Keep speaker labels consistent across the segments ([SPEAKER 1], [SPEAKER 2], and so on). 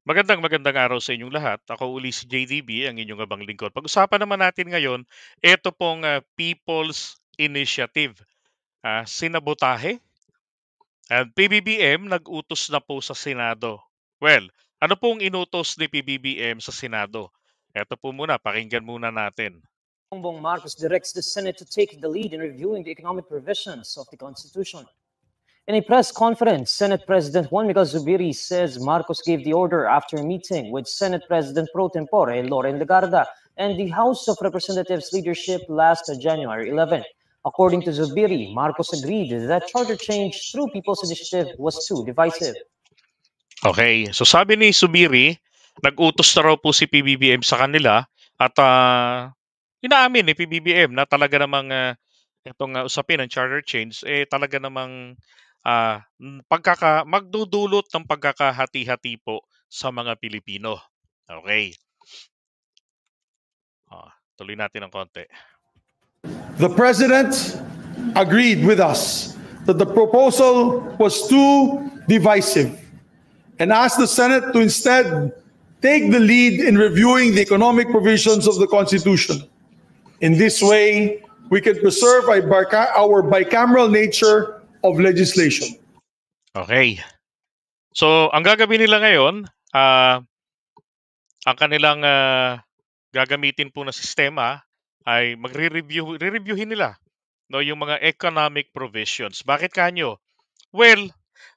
[SPEAKER 1] Magandang araw sa inyong lahat. Ako uli si JDB, ang inyong abang lingkod. Pag-usapan naman natin ngayon, ito pong People's Initiative. Sinabotahe at PBBM nag-utos na po sa Senado. Well, ano pong inutos ni PBBM sa Senado? Ito po muna, pakinggan muna natin.
[SPEAKER 2] Bongbong Marcos directs the Senate to take the lead in reviewing the economic provisions of the Constitution. In a press conference, Senate President Juan Miguel Zubiri says Marcos gave the order after a meeting with Senate President pro tempore Loren Legarda and the House of Representatives leadership last January 11. According to Zubiri, Marcos agreed that charter change through People's Initiative was too divisive.
[SPEAKER 1] Okay, so sabi ni Subiri, nag-utos na raw po si PBBM sa kanila at inaamin ni PBBM na talaga namang itong usapin ng charter change talaga namang magdudulot ng pagkakahati-hati po sa mga Pilipino. Okay. Tuloy natin ng konti.
[SPEAKER 3] The President agreed with us that the proposal was too divisive and asked the Senate to instead take the lead in reviewing the economic provisions of the Constitution. In this way, we can preserve our bicameral nature of legislation.
[SPEAKER 1] Okay. So, ang gagawin nila ngayon, ang kanilang gagamitin po na sistema ay reviewin nila yung mga economic provisions. Bakit kanyo? Well,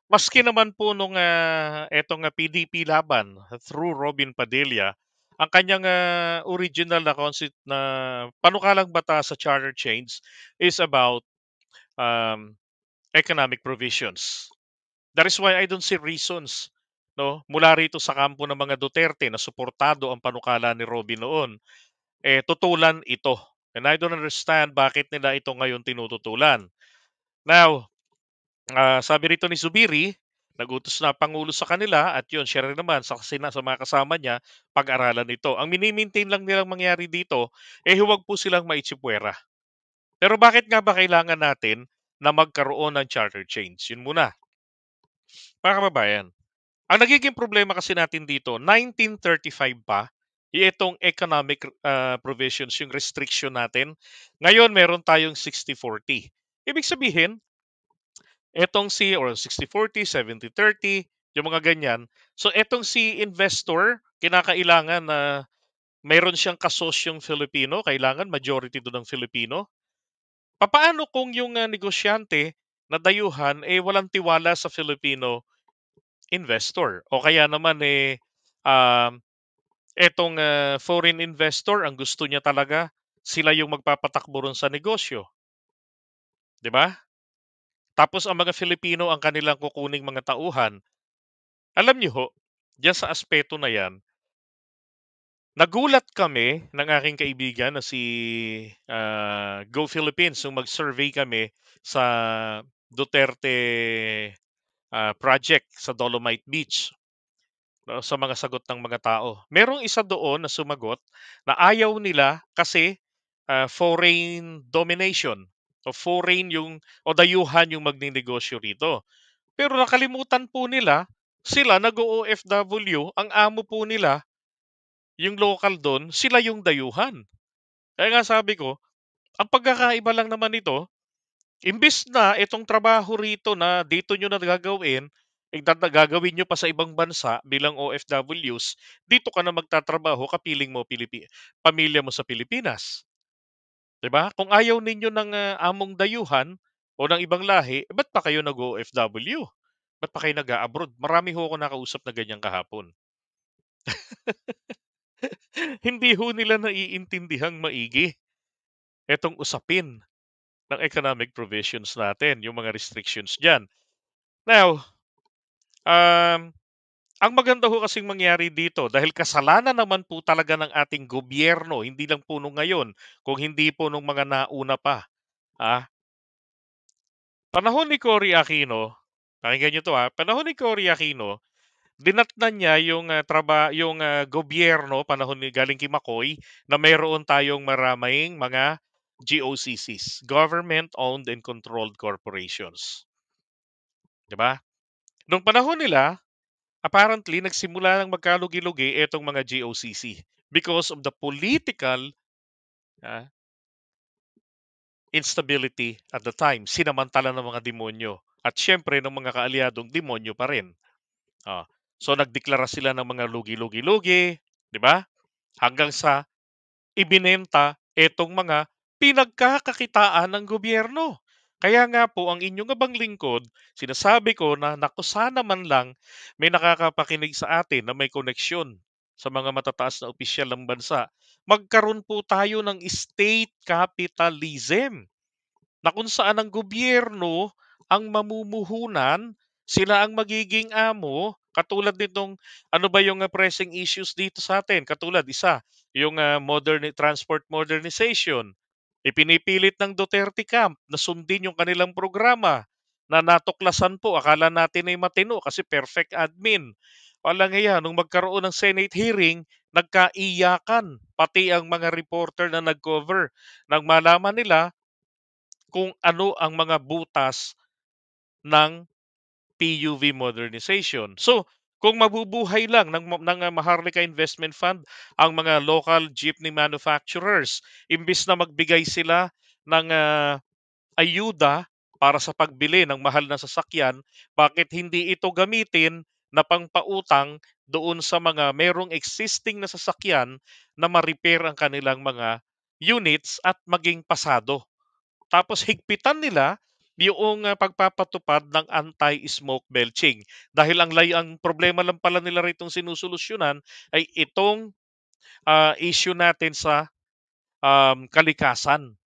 [SPEAKER 1] maski naman po nung etong PDP laban through Robin Padilla, ang kanyang original na panukalang batas sa charter change is about economic provisions. That is why I don't see reasons mula rito sa kampo ng mga Duterte na suportado ang panukala ni Robin noon, tutulan ito. And I don't understand bakit nila ito ngayon tinututulan. Now, sabi rito ni Zubiri, nag-utos na Pangulo sa kanila at yun, siya rin naman sa mga kasama niya, pag-aralan ito. Ang mini-maintain lang nilang mangyari dito, huwag po silang maitsipwera. Pero bakit nga ba kailangan natin na magkaroon ng charter change? Yun muna. Mga kababayan, ang nagiging problema kasi natin dito, 1935 pa, itong economic provisions, yung restriction natin. Ngayon, meron tayong 60-40. Ibig sabihin, etong or 60-40, 70-30, yung mga ganyan. So, etong si investor, kinakailangan na mayroon siyang kasosyong Filipino, kailangan majority doon ng Filipino. Papaano kung yung negosyante na dayuhan, walang tiwala sa Filipino investor? O kaya naman etong foreign investor, ang gusto niya talaga, sila yung magpapatakbo ron sa negosyo. 'Di ba? Tapos ang mga Filipino ang kanilang kukuning mga tauhan. Alam niyo ho, diyan sa aspeto na yan, nagulat kami ng aking kaibigan na si Go Philippines nung mag-survey kami sa Duterte project sa Dolomite Beach. Sa mga sagot ng mga tao. Merong isa doon na sumagot na ayaw nila kasi foreign domination o foreign o dayuhan yung magninegosyo rito. Pero nakalimutan po nila, sila nag-OFW, ang amo po nila, yung local doon, sila yung dayuhan. Kaya nga sabi ko, ang pagkakaiba lang naman ito, imbis na itong trabaho rito na dito nyo na gagawin, gagawin nyo pa sa ibang bansa bilang OFWs, dito ka na magtatrabaho, kapiling mo pamilya mo sa Pilipinas. 'Di ba? Kung ayaw ninyo ng among dayuhan o ng ibang lahi, ba't pa kayo nag-OFW? Ba't pa kayo nag-abroad? Marami ho ako nakausap na ganyan kahapon. Hindi ho nila naiintindihang maigi etong usapin ng economic provisions natin, yung mga restrictions dyan. Now, ang maganda ho kasing mangyari dito, dahil kasalanan naman po talaga ng ating gobyerno, hindi lang po nung ngayon, kung hindi po nung mga nauna pa. Panahon ni Cory Aquino, pakinggan nyo to panahon ni Cory Aquino, dinatnan niya yung gobyerno, panahon ni galing kay McCoy, na mayroon tayong maraming mga GOCCs, Government-Owned and Controlled Corporations. 'Di ba? Nung panahon nila, apparently nagsimula ng magkalugi-lugi itong mga GOCC because of the political instability at the time. Sinamantala ng mga demonyo. At syempre ng mga kaalyadong demonyo pa rin. So nagdeklara sila ng mga lugi-lugi-lugi, di ba? Hanggang sa ibinenta itong mga pinagkakakitaan ng gobyerno. Kaya nga po ang inyong abang lingkod, sinasabi ko na naku sana man lang may nakakapakinig sa atin na may koneksyon sa mga matataas na opisyal ng bansa. Magkaroon po tayo ng state capitalism na kung saan ang gobyerno ang mamumuhunan, sila ang magiging amo, katulad nitong ano ba yung pressing issues dito sa atin? Katulad isa, yung transport modernization. Ipinipilit ng Duterte camp na sundin yung kanilang programa na natuklasan po. Akala natin ay matino kasi perfect admin. Walang hiya, nung magkaroon ng Senate hearing, nagkaiyakan pati ang mga reporter na nag-cover. Nang malaman nila kung ano ang mga butas ng PUV modernization. So, kung mabubuhay lang ng Maharlika Investment Fund ang mga local jeepney manufacturers, imbis na magbigay sila ng ayuda para sa pagbili ng mahal na sasakyan, bakit hindi ito gamitin na pangpautang doon sa mga merong existing na sasakyan na ma-repair ang kanilang mga units at maging pasado? Tapos higpitan nila yung pagpapatupad ng anti-smoke belching. Dahil ang problema lang pala nila ritong sinusolusyunan ay itong issue natin sa kalikasan.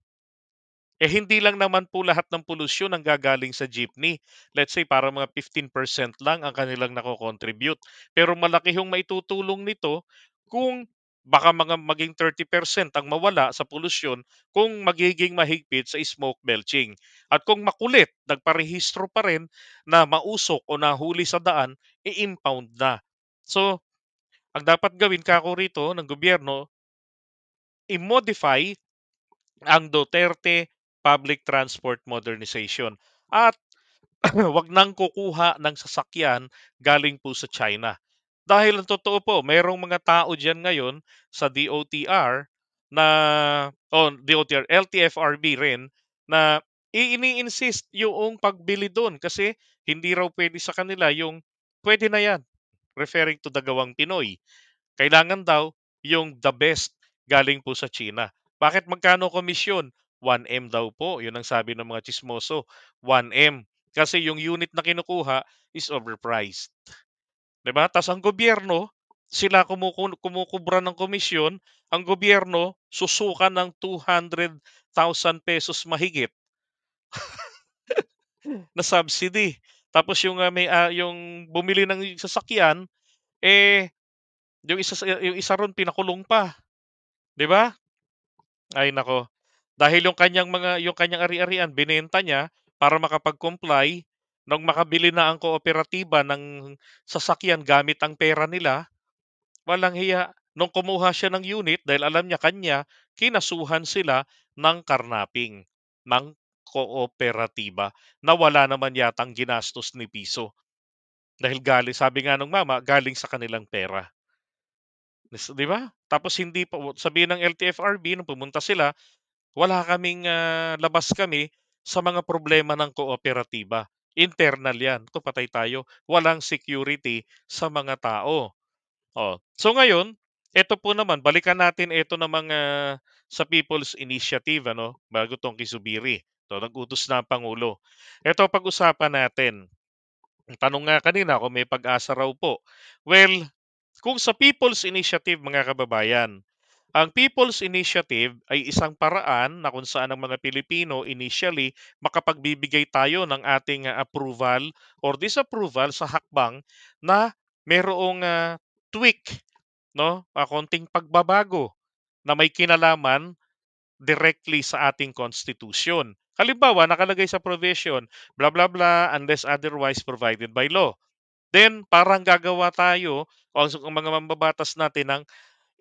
[SPEAKER 1] Hindi lang naman po lahat ng polusyon ang gagaling sa jeepney. Let's say para mga 15% lang ang kanilang nako-contribute. Pero malaki yung maitutulong nito kung baka maging 30% ang mawala sa polusyon kung magiging mahigpit sa smoke belching. At kung makulit, nagparehistro pa rin na mausok o nahuli sa daan, i-impound na. So, ang dapat gawin kako rito ng gobyerno, i-modify ang Duterte Public Transport Modernization. At wag nang kukuha ng sasakyan galing po sa China. Dahil ang totoo po, mayroong mga tao diyan ngayon sa DOTR na DOTR, LTFRB rin na ini-insist yung pagbili doon kasi hindi raw pwede sa kanila yung pwede na yan, referring to the gawang Pinoy. Kailangan daw yung the best galing po sa China. Bakit magkano komisyon? 1M daw po. Yun ang sabi ng mga chismoso. 1M. Kasi yung unit na kinukuha is overpriced. Diba? Tapos ang gobyerno, sila kumukubra ng komisyon, ang gobyerno susukan ng 200,000 pesos mahigit na subsidy. Tapos yung bumili ng sasakyan, yung isa ron pinakulong pa. 'Di ba? Ay nako. Dahil yung kanyang ari-arian binenta niya para makapag-comply nung makabili na ang kooperatiba ng sasakyan gamit ang pera nila, walang hiya. Nung kumuha siya ng unit dahil alam niya kanya, kinasuhan sila ng karnaping ng kooperatiba na wala naman yatang ginastos ni piso. Dahil sabi nga nung mama, galing sa kanilang pera. 'Di ba? Tapos hindi pa sabihin ng LTFRB nung pumunta sila, wala kaming labas kami sa mga problema ng kooperatiba. Internal 'yan. Ito patay tayo. Walang security sa mga tao. So ngayon, ito po naman, balikan natin ito ng mga sa People's Initiative, bago tong Kisubiri. Nag-utos na ang Pangulo. Ito pag-usapan natin. Ang tanong nga kanina kung may pag-asa raw po. Well, kung sa People's Initiative mga kababayan, ang People's Initiative ay isang paraan na kung saan ang mga Pilipino initially makapagbibigay tayo ng ating approval or disapproval sa hakbang na merong tweak, konting pagbabago na may kinalaman directly sa ating constitution. Halimbawa, nakalagay sa provision, blah blah blah, unless otherwise provided by law. Then, parang gagawa tayo o ang mga mambabatas natin ng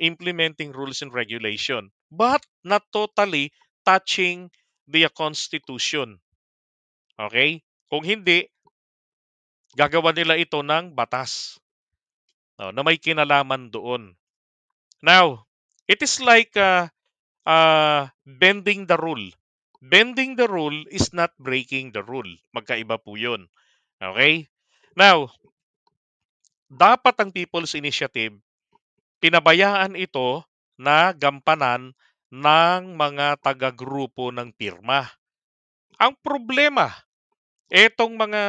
[SPEAKER 1] implementing rules and regulation, but not totally touching the Constitution. Okay? Kung hindi, gagawa nila ito ng batas. na may kinalaman doon. Now, it is like bending the rule. Bending the rule is not breaking the rule. Magkaiba po yun. Okay? Now, dapat ang People's Initiative, pinabayaan ito na gampanan ng mga taga-grupo ng pirma. Ang problema, etong mga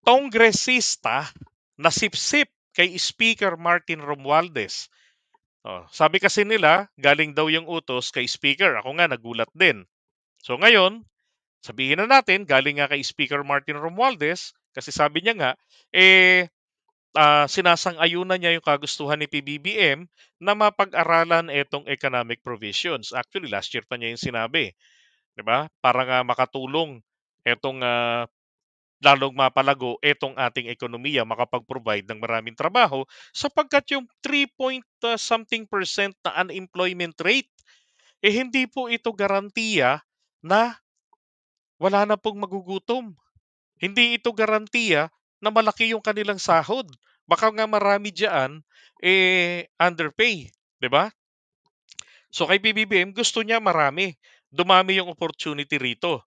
[SPEAKER 1] kongresista na sipsip kay Speaker Martin Romualdez. Sabi kasi nila, galing daw yung utos kay Speaker. Ako nga, nagulat din. So ngayon, sabihin na natin, galing nga kay Speaker Martin Romualdez, kasi sabi niya nga, sinasang-ayunan niya yung kagustuhan ni PBBM na mapag-aralan itong economic provisions. Actually, last year pa niya yung sinabi. Diba? Para nga makatulong itong lalong mapalago itong ating ekonomiya, makapag-provide ng maraming trabaho sapagkat yung 3 something% na unemployment rate, hindi po ito garantiya na wala na pong magugutom. Hindi ito garantiya na malaki yung kanilang sahod. Baka nga marami diyan underpay, 'di ba? So kay PBBM gusto niya marami. Dumami yung opportunity rito.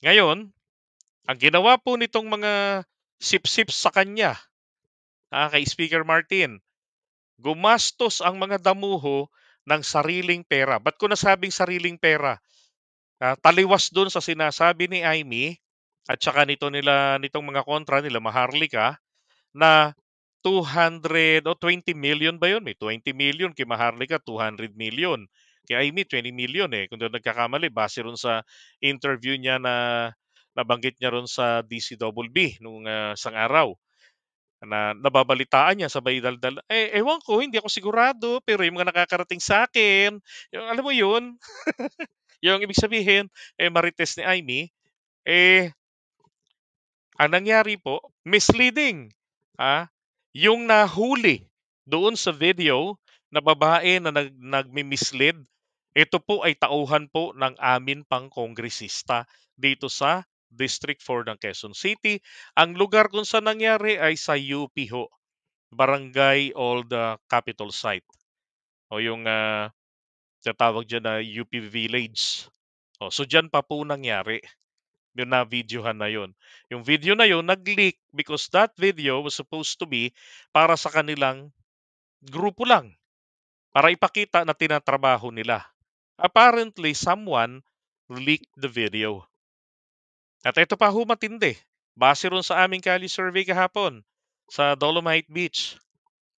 [SPEAKER 1] Ngayon, ang ginawa po nitong mga sip-sip sa kanya, kay Speaker Martin, gumastos ang mga damuho ng sariling pera. Ba't ko nasabing sariling pera? Taliwas doon sa sinasabi ni Amy at saka nitong mga kontra nila Maharlika na 200 o 20 million ba yun? May 20 million kay Maharlika, 200 million. Kay Amy, 20 million Kung doon nagkakamali, base ron sa interview niya na nabanggit niya ron sa DCWB nung isang araw na nababalitaan niya sabay daldal. Ewan ko, hindi ako sigurado, pero yung mga nakakarating sa akin, yung, alam mo yun, yung ibig sabihin, marites ni Amy, ang nangyari po, misleading. Yung nahuli doon sa video na babae na nagmi-mislead, ito po ay tauhan po ng amin pang kongresista dito sa District 4 ng Quezon City. Ang lugar kung saan nangyari ay sa UP ho, Barangay Old Capital Site. O yung tatawag dyan na UP Village. So dyan pa po nangyari. Yung na-videohan na yun. Yung video na yun, nag-leak because that video was supposed to be para sa kanilang grupo lang. Para ipakita na tinatrabaho nila. Apparently, someone leaked the video. At ito pa ho matindi. Base ron sa aming Cali survey kahapon sa Dolomite Beach.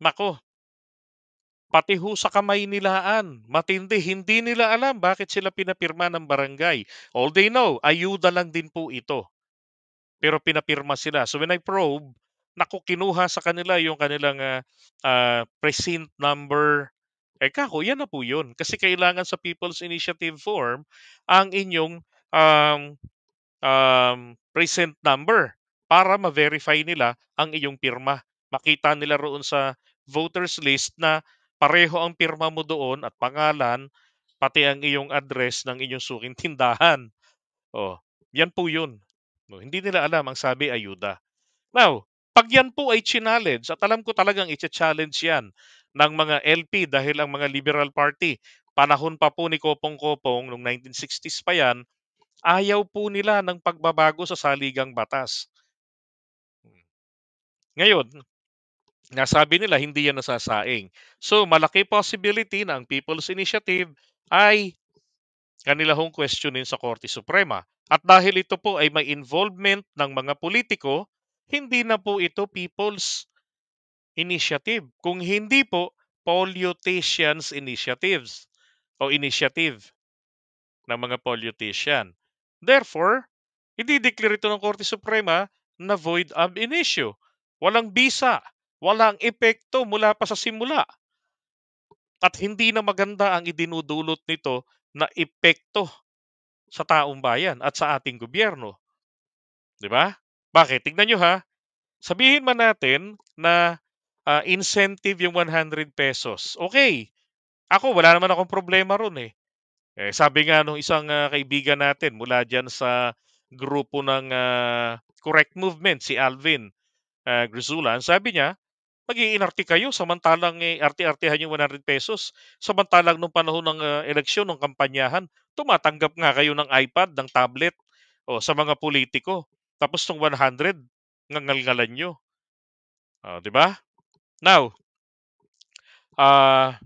[SPEAKER 1] Nako, pati ho sa kamay nilaan, matindi, hindi nila alam bakit sila pinapirma ng barangay. All they know, ayuda lang din po ito. Pero pinapirma sila. So when I probe, kinuha sa kanila yung kanilang precinct number. Kako, yan na po yun. Kasi kailangan sa People's Initiative form ang inyong precinct number para ma-verify nila ang iyong pirma. Makita nila roon sa voters list na pareho ang pirma mo doon at pangalan, pati ang iyong address ng inyong suking tindahan. Yan po yun. Hindi nila alam, ang sabi ayuda. Now, pag yan po ay challenge, at alam ko talagang i-challenge yan ng mga LP dahil ang mga Liberal Party, panahon pa po ni Kopong-Kopong, noong 1960s pa yan, ayaw po nila ng pagbabago sa saligang batas. Ngayon, nasabi nila hindi yan nasasaing. So, malaki possibility na ang People's Initiative ay kanila hong questionin sa Korte Suprema. At dahil ito po ay may involvement ng mga politiko, hindi na po ito People's Initiative. Kung hindi po, politicians' initiatives o initiative ng mga politician. Therefore, i-declare ito ng Korte Suprema na void ab initio. Walang bisa, walang epekto mula pa sa simula. At hindi na maganda ang idinudulot nito na epekto sa taong bayan at sa ating gobyerno. 'Di ba? Bakit? Tignan nyo ha. Sabihin man natin na incentive yung 100 pesos. Okay. Ako, wala naman akong problema ron sabi nga nung isang kaibigan natin mula dyan sa grupo ng Correct Movement, si Alvin, Grisulan, sabi niya, mag-iinarte kayo samantalang arte-artehan yung 100 pesos. Samantalang nung panahon ng eleksyon, ng kampanyahan, tumatanggap nga kayo ng iPad, ng tablet, sa mga politiko. Tapos tong 100, ngangalgalan nyo. Di ba? Now, ah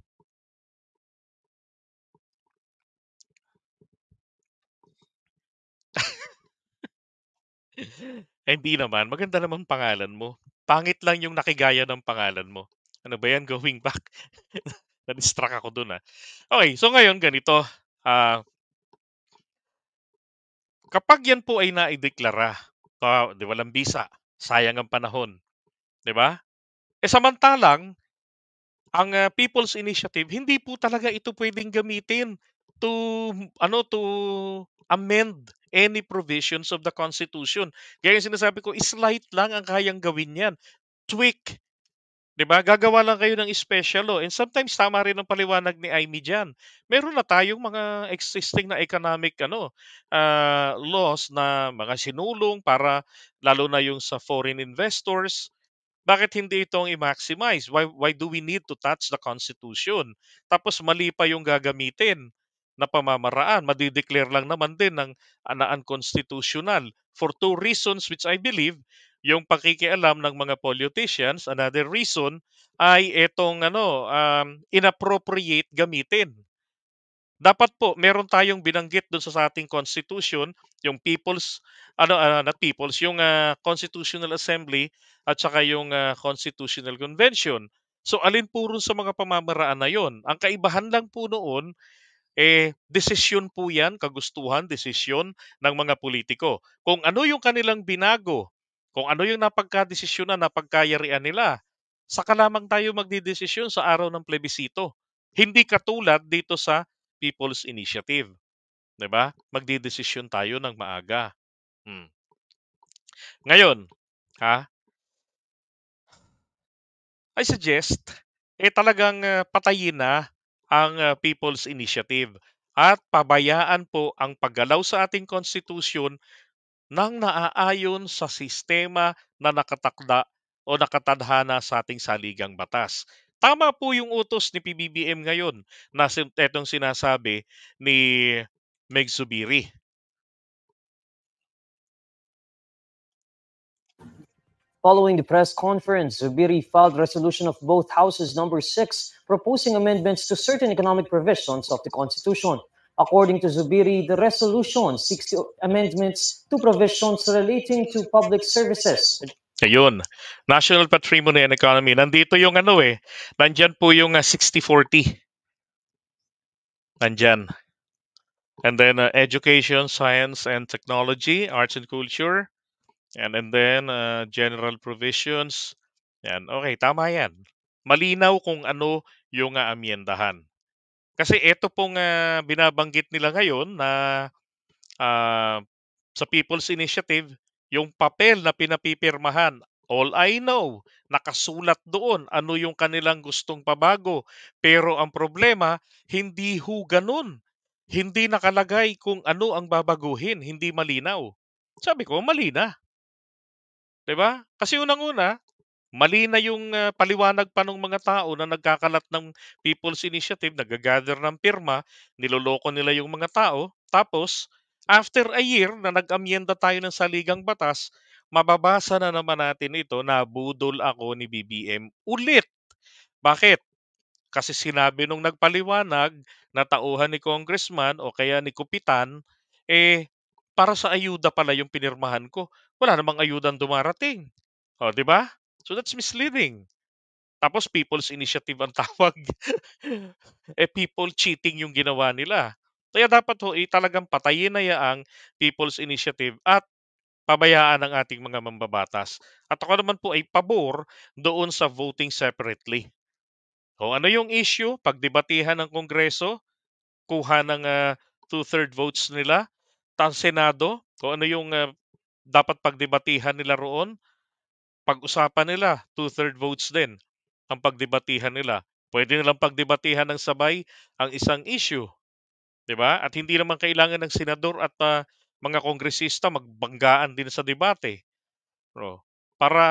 [SPEAKER 1] hindi naman. Maganda naman pangalan mo. Pangit lang yung nakigaya ng pangalan mo. Ano ba yan? Going back? Na-distract ako dun Okay, so ngayon ganito. Kapag yan po ay naideklara, di walang bisa, sayang ang panahon. Di ba? Samantalang, ang People's Initiative, hindi po talaga ito pwedeng gamitin to to amend any provisions of the Constitution. Kaya yung sinasabi ko, slight lang ang kayang gawin yan. Tweak. 'Di ba? Gagawa lang kayo ng special law, and sometimes tama rin ang paliwanag ni Amy diyan. Meron na tayong mga existing na economic laws na mga sinulong para lalo na yung sa foreign investors. Bakit hindi itong i-maximize? Why do we need to touch the Constitution? Tapos mali pa yung gagamitin na pamamaraan. Madideclare lang naman din na unconstitutional for two reasons which I believe yung pakikialam ng mga politicians. Another reason ay itong inappropriate gamitin. Dapat po meron tayong binanggit doon sa ating constitution, yung not people's, yung Constitutional Assembly at saka yung Constitutional Convention. So alin po rin sa mga pamamaraan na yon? Ang kaibahan lang po noon, desisyon po yan, kagustuhan, desisyon ng mga politiko. Kung ano yung kanilang binago, kung ano yung napagkadesisyonan, napagkayarian nila, saka lamang tayo magdidesisyon sa araw ng plebisito. Hindi katulad dito sa People's Initiative. 'Di ba? Magdidesisyon tayo ng maaga. Hmm. Ngayon, I suggest, talagang patayin na ang People's Initiative at pabayaan po ang paggalaw sa ating konstitusyon ng naaayon sa sistema na nakatakda o nakatadhana sa ating saligang batas. Tama po yung utos ni PBBM ngayon na etong sinasabi ni Meg Zubiri.
[SPEAKER 2] Following the press conference, Zubiri filed resolution of both houses number 6 proposing amendments to certain economic provisions of the Constitution. According to Zubiri, the resolution seeks amendments to provisions relating to public services.
[SPEAKER 1] Ayun, National Patrimony and Economy. Nandito yung nandyan po yung 60-40. Nandyan. And then Education, Science and Technology, Arts and Culture. And then general provisions. Yan. Okay, tama yan. Malinaw kung ano yung amyendahan. Kasi ito pong binabanggit nila ngayon na sa People's Initiative, yung papel na pinapipirmahan, all I know, nakasulat doon ano yung kanilang gustong pabago. Pero ang problema, hindi ho ganun. Hindi nakalagay kung ano ang babaguhin, hindi malinaw. Sabi ko, mali na. 'Di ba? Kasi unang-una, mali na yung paliwanag pa ng mga tao na nagkakalat ng People's Initiative, nag-gather ng pirma, niloloko nila yung mga tao. Tapos, after a year na nag-amyenda tayo ng saligang batas, mababasa na naman natin ito na budol ako ni BBM ulit. Bakit? Kasi sinabi nung nagpaliwanag na tauhan ni congressman o kaya ni kupitan, para sa ayuda pala yung pinirmahan ko. Wala namang ayudang dumarating. O, di ba? So that's misleading. Tapos People's Initiative ang tawag. People cheating yung ginawa nila. Kaya dapat talagang patayin na yaang People's Initiative at pabayaan ang ating mga mambabatas. At ako naman po ay pabor doon sa voting separately. O ano yung issue? Pagdebatihan ng Kongreso, kuha ng 2/3 votes nila. Senado, kung ano yung dapat pagdebatihan nila roon, pag-usapan nila, 2/3 votes din ang pagdebatihan nila. Pwede nilang pagdebatihan ng sabay ang isang issue. 'Di ba? At hindi naman kailangan ng senador at mga kongresista magbanggaan din sa debate. Para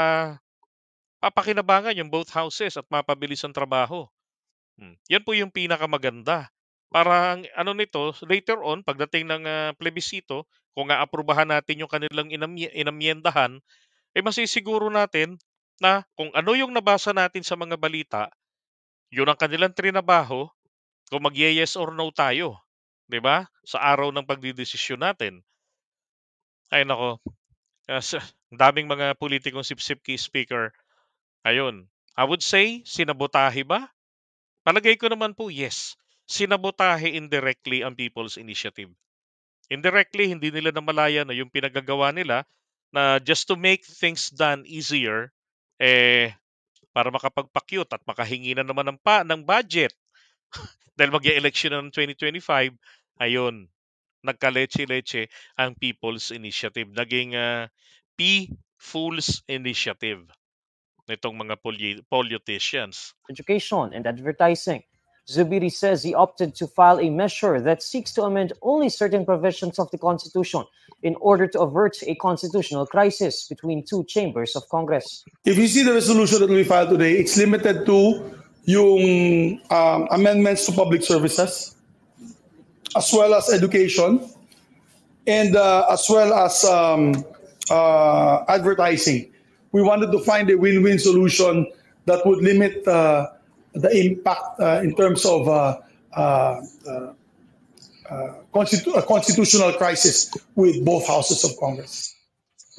[SPEAKER 1] papakinabangan yung both houses at mapabilis ang trabaho. Yan po yung pinakamaganda. Para ang ano nito, later on, pagdating ng plebisito, kung aaprubahan natin yung kanilang inamyendahan, masisiguro natin na kung ano yung nabasa natin sa mga balita, yun ang kanilang trinabaho kung mag-yes or no tayo. 'Di ba? Sa araw ng pagdidesisyon natin. Ay nako, ang daming mga politikong sipsip key speaker. Ayun. I would say, sinabotahe ba? Palagay ko naman po, yes. Sinabotahe indirectly ang People's Initiative. Indirectly, hindi nila namalayan na yung pinagagawa nila na just to make things done easier, para makapagpa-cute at makahingi na naman ng budget dahil mag-e-election na ng 2025, ayun, nagka-leche-leche ang People's Initiative. Naging P-Fools Initiative nitong mga politicians.
[SPEAKER 2] Education and advertising. Zubiri says he opted to file a measure that seeks to amend only certain provisions of the Constitution in order to avert a constitutional crisis between two chambers of Congress.
[SPEAKER 3] If you see the resolution that we filed today, it's limited to yung amendments to public services, as well as education, and as well as advertising. We wanted to find a win-win solution that would limit the impact in terms of a constitutional crisis with both houses of Congress.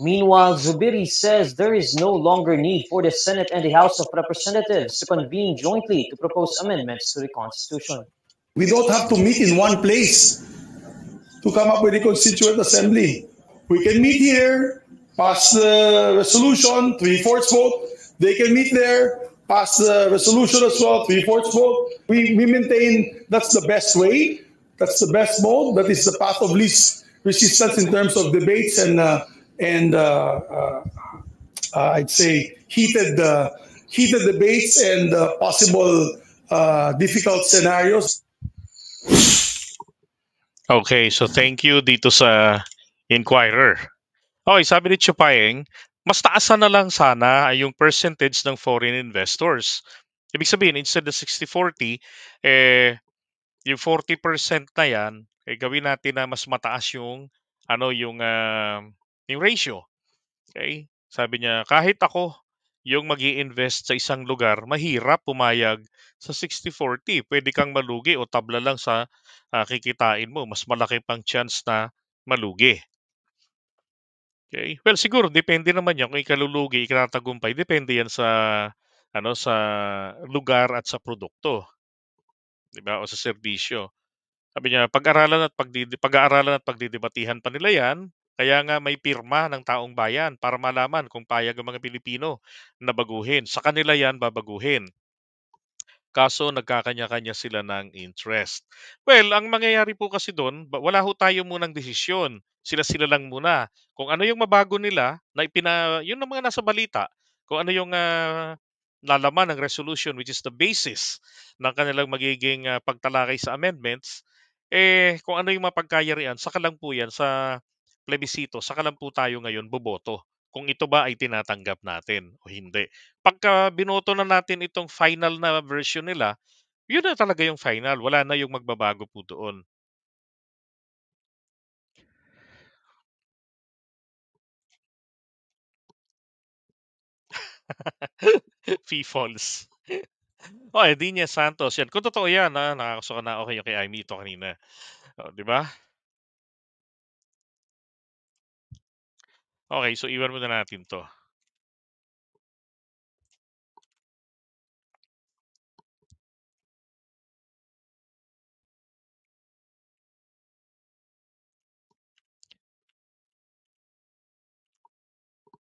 [SPEAKER 2] Meanwhile, Zubiri says there is no longer need for the Senate and the House of Representatives to convene jointly to propose amendments to the Constitution.
[SPEAKER 3] We don't have to meet in one place to come up with a constituent assembly. We can meet here, pass the resolution, 3/4 vote. They can meet there, pass the resolution as well, 3/4 vote. We maintain that's the best way, that's the best mode, that is the path of least resistance in terms of debates and I'd say heated debates and possible difficult scenarios.
[SPEAKER 1] Okay, so thank you dito sa Inquirer. Okay, sabi ni Chupayeng, mas taasan na lang sana ay yung percentage ng foreign investors. Ibig sabihin, instead of 60-40, yung 40% na yan, gawin natin na mas mataas yung yung ratio. Okay? Sabi niya, kahit ako yung magi-invest sa isang lugar, mahirap pumayag sa 60-40. Pwede kang malugi o tabla lang sa kikitain mo. Mas malaki pang chance na malugi. Okay? Well, siguro depende naman yan kung ikalulugi, ikatagumpay, depende yan sa sa lugar at sa produkto, 'di ba? O sa serbisyo. Sabi niya, pag-aaralan at pagdidebatihan pa nila 'yan. Kaya nga may pirma ng taong bayan para malaman kung payag ang mga Pilipino na baguhin. Sa kanila 'yan babaguhin. Kaso nagkakanya-kanya sila ng interest. Well, ang mangyayari po kasi doon, wala ho tayo munang desisyon. Sila-sila lang muna. Kung ano yung mabago nila, yun ang mga nasa balita. Kung ano yung lalaman ng resolution, which is the basis ng kanilang magiging pagtalakay sa amendments, kung ano yung mapagkayarian, saka lang po yan sa plebisito, saka lang po tayo ngayon boboto kung ito ba ay tinatanggap natin o hindi. Pagka binoto na natin itong final na version nila, yun na talaga yung final. Wala na yung magbabago po doon. Fee falls. Dinya Santos. Yan. Kung totoo yan, nakakasuka na okay yung kay Amy ito kanina. Di ba? Okay, so iwan muna natin to.